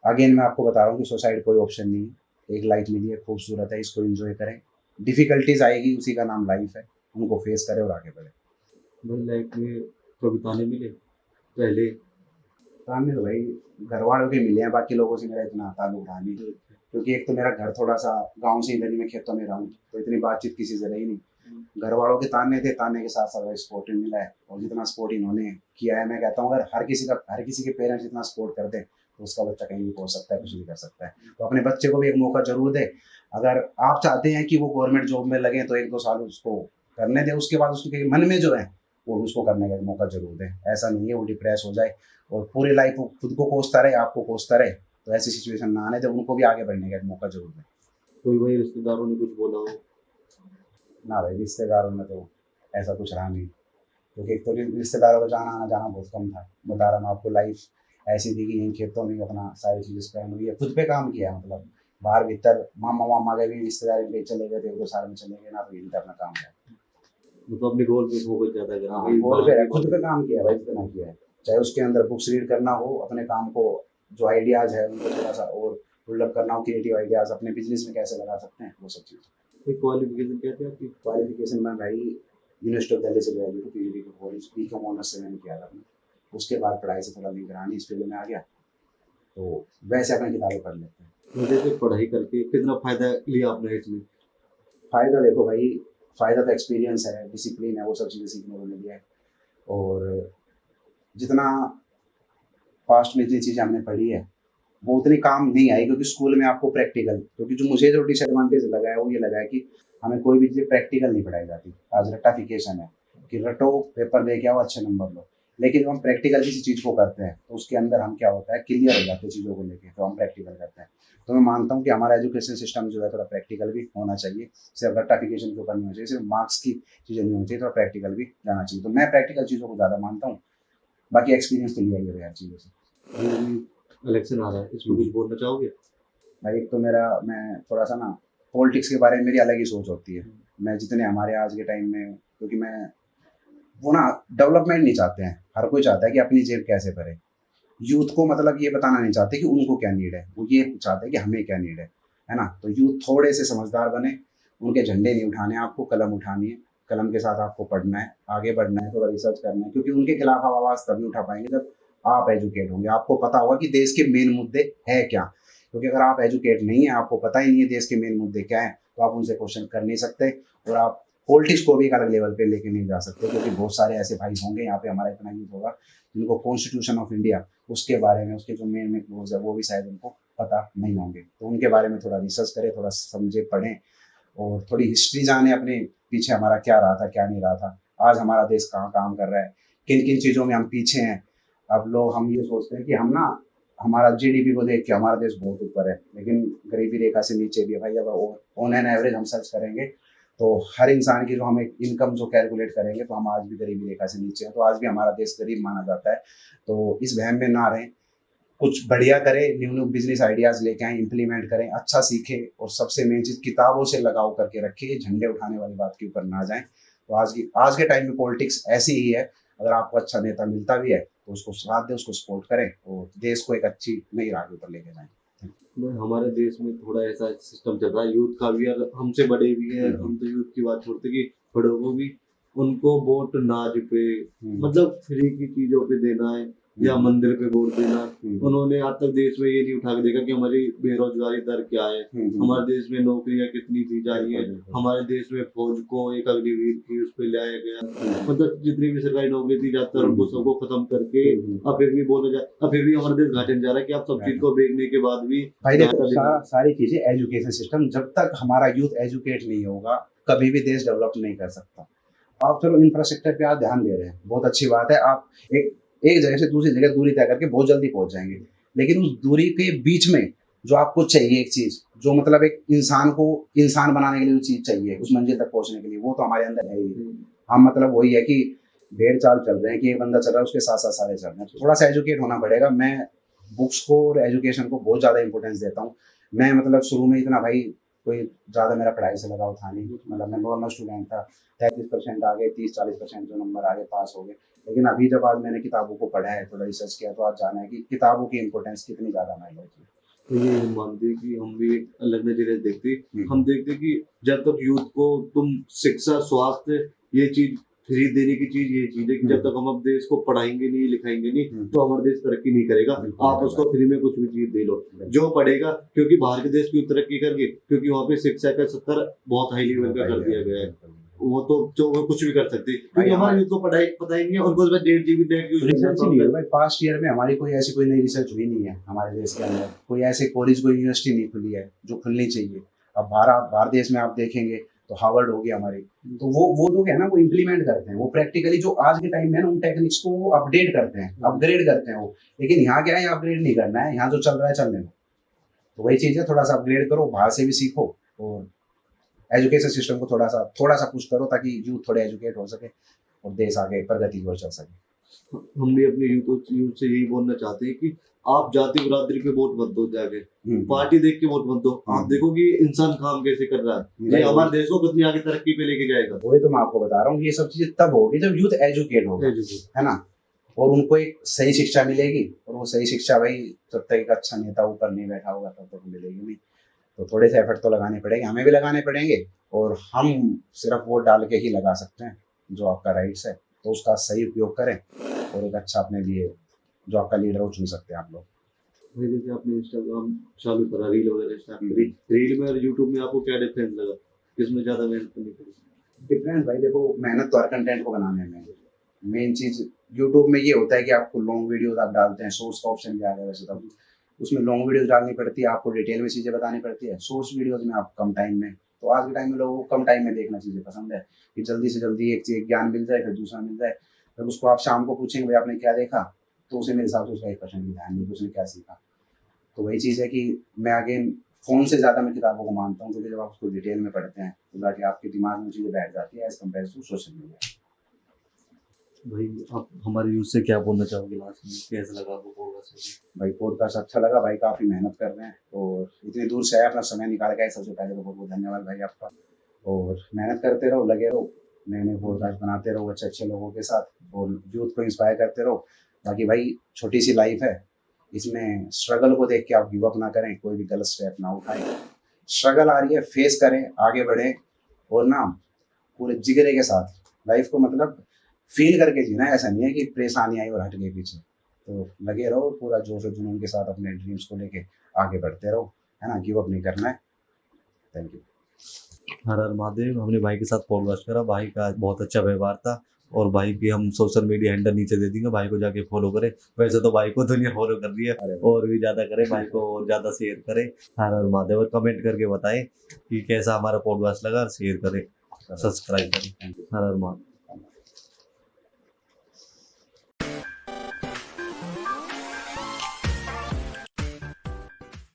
अगेन मैं आपको बता रहा हूँ कि सुसाइड कोई ऑप्शन नहीं है। एक लाइफ मिली है, खूबसूरत है, इसको एन्जॉय करें। डिफ़िकल्टीज़ आएगी, उसी का नाम लाइफ है। उनको फेस करें और आगे बढ़ें। भाई लाइफ में कभी ताने मिले पहले? ताने तो भाई घरवालों के मिले हैं, बाकी लोगों से मेरा इतना ताल्लुक रहा नहीं। क्योंकि एक तो मेरा घर थोड़ा-सा गाँव से इधर ही मैं खेतों में रहा हूँ, तो इतनी बातचीत किसी से रही नहीं। घरवालों के ताने थे, ताने के साथ-साथ भाई सपोर्ट भी मिला है, और जितना सपोर्ट इन्होंने किया है, मैं कहता हूँ अगर हर किसी के पेरेंट्स इतना सपोर्ट कर दें, तो उसका बच्चा कहीं भी पहुँच सकता है, कुछ भी कर सकता है। तो अपने बच्चे को भी एक मौका ज़रूर दें। अगर आप चाहते हैं कि वो गवर्नमेंट जॉब में लगे, तो 1-2 साल उसको करने दें, उसके बाद उसके मन में जो है, वो उसको करने का एक मौका ज़रूर दें। ऐसा नहीं है वो डिप्रेस हो जाए और पूरी लाइफ वो खुद को कोसता रहे, आपको कोसता रहे, तो ऐसी सिचुएशन ना आने दें, उनको भी आगे बढ़ने का एक मौका ज़रूर दें। कोई भाई रिश्तेदारों ने कुछ बोला हो? ना भाई, रिश्तेदारों में तो ऐसा कुछ रहा नहीं, क्योंकि एक तो रिश्तेदारों का जाना आना जाना बहुत कम था। बता रहा हूँ आपको, लाइफ ऐसी थी कि यहीं खेतों में ही अपना सारी चीज़ें स्पेंड हुई है, खुद पे काम किया है। मतलब बाहर भीतर मामा मामा के भी रिश्तेदारी में चले गए थे, 1-2 साल में चले गए ना, तो यहीं पे अपना काम किया। मतलब अपने गोल पे फोकस ज्यादा करा हाँ, भाई, गोल बाहर पे की खुद बात। पे काम किया भाई, जितना किया है। चाहे उसके अंदर बुक्स रीड करना हो, अपने काम को जो आइडियाज़ है उनको थोड़ा सा और डेवलप करना हो, क्रिएटिव आइडियाज़ अपने बिजनेस में कैसे लगा सकते हैं, वो सब चीज़। कोई क्वालिफिकेशन क्या थी आपकी? क्वालिफिकेशन में भाई यूनिवर्सिटी ऑफ दिल्ली से ग्रेजुएट हूँ, पीजीडी का कॉलेज बीकॉम ऑनर्स से मैंने किया था अपना। उसके बाद पढ़ाई से थोड़ा लिंक रहा नहीं, इस फील्ड में आ गया, तो वैसे अपनी किताबें पढ़ लेते हैं। मुझे से पढ़ाई करके कितना फायदा लिया आपने इसमें? फ़ायदा देखो भाई, फ़ायदा तो एक्सपीरियंस है, डिसिप्लिन है, वो सब चीज़ें सीखने को मिली है। और जितना पास्ट में जितनी चीज़ें हमने पढ़ी है, वो उतनी काम नहीं आई, क्योंकि स्कूल में आपको प्रैक्टिकल, क्योंकि जो मुझे जो डिसएडवांटेज लगा है वो ये लगा है कि हमें कोई भी चीज़ प्रैक्टिकल नहीं पढ़ाई जाती। आज रट्टाफिकेशन है कि रटो, पेपर दे के आओ, अच्छे नंबर लो। लेकिन जब हम प्रैक्टिकल किसी चीज़ को करते हैं तो उसके अंदर हम क्या होता है, क्लियर हो जाते हैं चीज़ों को लेके, तो हम प्रैक्टिकल करते हैं। तो मैं मानता हूँ कि हमारा एजुकेशन सिस्टम जो है थोड़ा प्रैक्टिकल भी होना चाहिए, सिर्फ रट्टाफिकेशन के ऊपर नहीं होना चाहिए, सिर्फ मार्क्स की चीज़ें नहीं होनी चाहिए, थोड़ा प्रैक्टिकल भी जाना चाहिए। तो मैं प्रैक्टिकल चीज़ों को ज़्यादा मानता हूँ, बाकी एक्सपीरियंस तो लिया ही है हर चीज़ों से। इलेक्शन आ रहा है, इसमें कुछ बोलना चाहोगे? भाई एक तो मैं थोड़ा सा ना, पॉलिटिक्स के बारे में मेरी अलग ही सोच होती है। मैं जितने हमारे आज के टाइम में, क्योंकि मैं वो ना डेवलपमेंट नहीं चाहते हैं, हर कोई चाहता है कि अपनी जेब कैसे भरे। यूथ को मतलब ये बताना नहीं चाहते कि उनको क्या नीड है, वो ये चाहते हैं कि हमें क्या नीड है ना। तो यूथ थोड़े से समझदार बने, उनके झंडे नहीं उठाने, आपको कलम उठानी है, कलम के साथ आपको पढ़ना है, आगे बढ़ना है, थोड़ा रिसर्च करना है, क्योंकि उनके खिलाफ आप आवाज़ तभी उठा पाएंगे जब आप एजुकेट होंगे, आपको पता होगा कि देश के मेन मुद्दे है क्या। क्योंकि अगर आप एजुकेट नहीं है, आपको पता ही नहीं है देश के मेन मुद्दे क्या है, तो आप उनसे क्वेश्चन कर नहीं सकते, और आप पॉलिटिक्स को भी एक अलग लेवल पे लेके नहीं जा सकते, क्योंकि बहुत सारे ऐसे भाई होंगे यहाँ पे, हमारा इतना यूथ होगा जिनको कॉन्स्टिट्यूशन ऑफ इंडिया उसके बारे में, उसके जो मेन मेन क्लोज है वो भी शायद उनको पता नहीं होंगे। तो उनके बारे में थोड़ा रिसर्च करें, थोड़ा समझे, पढ़ें, और थोड़ी हिस्ट्री जाने अपने पीछे हमारा क्या रहा था, क्या नहीं रहा था, आज हमारा देश कहाँ काम कर रहा है, किन किन चीज़ों में हम पीछे हैं। अब लोग हम ये सोचते हैं कि हम ना, हमारा जीडीपी को देख के हमारा देश बहुत ऊपर है, लेकिन गरीबी रेखा से नीचे भी है भाई। अब ऑन एन एवरेज हम सर्च करेंगे तो हर इंसान की जो हम एक इनकम जो कैलकुलेट करेंगे तो हम आज भी गरीबी रेखा से नीचे हैं, तो आज भी हमारा देश गरीब माना जाता है। तो इस वहम में ना रहें, कुछ बढ़िया करें, न्यू न्यू बिजनेस आइडियाज़ लेके आएँ, इम्प्लीमेंट करें, अच्छा सीखें, और सबसे मेन चीज़ किताबों से लगाव करके रखिए, झंडे उठाने वाली बात के ऊपर ना जाएँ। तो आज के टाइम में पॉलिटिक्स ऐसी ही है, अगर आपको अच्छा नेता मिलता भी है तो उसको साथ दें, उसको सपोर्ट करें, और देश को एक अच्छी नई राह के ऊपर लेके जाएँ। हमारे देश में थोड़ा ऐसा सिस्टम चल रहा है, यूथ का भी, अगर हमसे बड़े भी हैं, हम तो यूथ की बात छोड़ते कि बड़ों को भी, उनको वोट नाज पे, मतलब फ्री की चीजों पे देना है, या मंदिर पे वोट देना। उन्होंने आज तक देश में ये नहीं उठा के देखा कि हमारी बेरोजगारी दर क्या है, हमारे देश में नौकरियां कितनी दी जा रही है, हमारे देश में फौज को एक अग्निवीर की उस पर लाया गया, मतलब जितनी भी सरकारी नौकरी दी जाती है उनको सबको खत्म करके, अब फिर भी बोला जाए, अब फिर भी हमारा देश घाटे में जा रहा है कि आप सब चीज को बेचने के बाद भी भाई देखो, सारी चीजें एजुकेशन सिस्टम, जब तक हमारा यूथ एजुकेट नहीं होगा कभी भी देश डेवलप नहीं कर सकता। आप चलो इंफ्रास्ट्रक्चर पे आप ध्यान दे रहे हैं, बहुत अच्छी बात है, आप एक एक जगह से दूसरी जगह दूरी तय करके बहुत जल्दी पहुंच जाएंगे, लेकिन उस दूरी के बीच में जो आपको चाहिए एक चीज, जो मतलब एक इंसान को इंसान बनाने के लिए जो चीज चाहिए उस मंजिल तक पहुंचने के लिए, वो तो हमारे अंदर है ही नहीं। हम मतलब वही है कि डेढ़ चाल चल रहे हैं कि एक बंदा चल रहा है उसके साथ साथ सारे चल रहे हैं, तो थोड़ा सा एजुकेट होना पड़ेगा। मैं बुक्स को और एजुकेशन को बहुत ज़्यादा इंपॉर्टेंस देता हूँ। मैं मतलब शुरू में इतना भाई कोई ज़्यादा मेरा पढ़ाई से लगाव था नहीं, मतलब मैं नॉर्मल स्टूडेंट था, 33% आ गए, 30-40% जो नंबर आ गए पास हो गए। लेकिन अभी जब आज मैंने किताबों को पढ़ा है, थोड़ा रिसर्च किया, तो आज जाना है कि किताबों की इंपॉर्टेंस कितनी ज़्यादा मैटर है। तो ये हम मानते हैं कि हम भी एक अलग नजरिए से देखते हैं। हम देखते हैं कि जब तक यूथ को तुम शिक्षा, स्वास्थ्य, ये चीज फ्री देने की चीज ये चीज है कि जब तक हम अब देश को पढ़ाएंगे नहीं, लिखाएंगे नहीं, तो हमारा देश तरक्की नहीं करेगा। आप उसको फ्री में कुछ भी चीज दे लो, जो पढ़ेगा, क्योंकि बाहर के देश क्यों तरक्की करके, क्योंकि वहाँ पे शिक्षा का स्तर बहुत हाई लेवल का कर दिया गया है। वो तो जो वो कुछ भी कर सकते हैं, क्योंकि हमारे यूथ को पढ़ाई पता ही नहीं है, उनको बस 1.5 GB नेट यूज रिसर्च ही नहीं है भाई। पास्ट ईयर में हमारी कोई ऐसी कोई नई रिसर्च हुई नहीं है हमारे देश के अंदर, कोई ऐसे कॉलेज, कोई यूनिवर्सिटी नहीं खुली है जो खुलनी चाहिए। अब भारत देश में आप देखेंगे तो हार्वर्ड हो गया हमारी, तो वो लोग है ना, वो इम्प्लीमेंट करते हैं, वो प्रैक्टिकली जो आज के टाइम में है ना, उन टेक्निक्स को वो अपडेट करते हैं, अपग्रेड करते हैं वो। लेकिन यहाँ क्या है, अपग्रेड नहीं करना है, यहाँ जो चल रहा है चलने दो। तो वही चीज़ है, थोड़ा सा अपग्रेड करो, बाहर से भी सीखो, और एजुकेशन सिस्टम को थोड़ा सा पुश करो, ताकि यूथ थोड़े एजुकेट हो सके और देश आगे प्रगति की ओर चल सके। हम भी अपने यूथ से यही बोलना चाहते हैं कि आप जाति बिरादरी पे वोट मत दो, जाके पार्टी देख के वोट मत दो। आप देखो कि इंसान काम कैसे कर रहा है, ये हमारे देश को कितनी आगे तरक्की पे लेके जाएगा। वही तो मैं आपको बता रहा हूँ, ये सब चीजें तब होगी जब यूथ एजुकेट होगा, है ना, और उनको एक सही शिक्षा मिलेगी, और वो सही शिक्षा भाई जब तक एक अच्छा नेता ऊपर नहीं बैठा होगा तब तक मिलेगी नहीं। तो थोड़े से एफर्ट तो लगाने पड़ेंगे, हमें भी लगाने पड़ेंगे, और हम सिर्फ वोट डाल के ही लगा सकते हैं, जो आपका राइट्स है, तो उसका सही उपयोग करें, और एक अच्छा अपने लिए जो आपका लीडर हो चुन सकते हैं आप लोग। जैसे आपने इंस्टाग्राम चालू करा, रील वगैरह स्टार्ट करी, रील में और यूट्यूब में आपको क्या डिफरेंस लगा, किसमें ज्यादा मेहनत करनी पड़ी? डिफरेंस भाई देखो, मेहनत तो हर कंटेंट को बनाने में, मेन चीज यूट्यूब में ये होता है कि आपको लॉन्ग वीडियोस आप डालते हैं, सोर्स का ऑप्शन भी आ गया वैसे तब, उसमें लॉन्ग वीडियोस डालनी पड़ती है, आपको डिटेल में चीज़ें बतानी पड़ती है। शॉर्ट्स वीडियोस में आप कम टाइम में, तो आज के टाइम में लोगों को कम टाइम में देखना चीज़ें पसंद है कि जल्दी से जल्दी एक चीज़ ज्ञान मिल जाए, फिर दूसरा मिल जाए। जब उसको आप शाम को पूछेंगे भाई आपने क्या देखा, तो उसे मेरे हिसाब से उसका 1% भी ध्यान नहीं कि उसने क्या सीखा। तो वही चीज़ है कि मैं अगेन फ़ोन से ज़्यादा मैं किताबों को मानता हूँ, क्योंकि जब आप उसको डिटेल में पढ़ते हैं तो जाके आपके दिमाग में चीज़ें बैठ जाती है as compare to social media. भाई आप हमारे यूथ से क्या बोलना चाहोगे लास्ट में, कैसा लगा आपको पॉडकास्ट? भाई पॉडकास्ट अच्छा लगा भाई, काफ़ी मेहनत कर रहे हैं और इतनी दूर से आए, अपना समय निकाल के आए, सबसे पहले तो बहुत बहुत धन्यवाद भाई आपका। और मेहनत करते रहो, लगे रहो, नए नए पॉडकास्ट बनाते रहो अच्छे अच्छे लोगों के साथ और यूथ को इंस्पायर करते रहो। बाकी भाई छोटी सी लाइफ है, इसमें स्ट्रगल को देख के आप गिव अप ना करें, कोई भी गलत स्टेप ना उठाएं। स्ट्रगल आ रही है, फेस करें, आगे बढ़ें और ना पूरे जिगरे के साथ लाइफ को मतलब फील करके जीना है। ऐसा नहीं है कि परेशानी आई और हट गए पीछे। तो लगे रहो, पूरा जोश और जुनून के साथ अपने ड्रीम्स को लेके आगे बढ़ते रहो, है ना, गिव अप नहीं करना है। Thank you. हर हर महादेव। हमने भाई के साथ पॉडकास्ट करा, भाई का बहुत अच्छा व्यवहार था और भाई की हम सोशल मीडिया हैंडल नीचे दे देंगे, भाई को जाके फॉलो करें। वैसे तो भाई को दुनिया फॉलो कर रही है, अरे और भी ज़्यादा करें, भाई को और ज़्यादा शेयर करें। हर हर महादेव। और कमेंट करके बताएं कि कैसा हमारा पॉडकास्ट लगा, और शेयर करें, सब्सक्राइब करें। हर हर महादेव।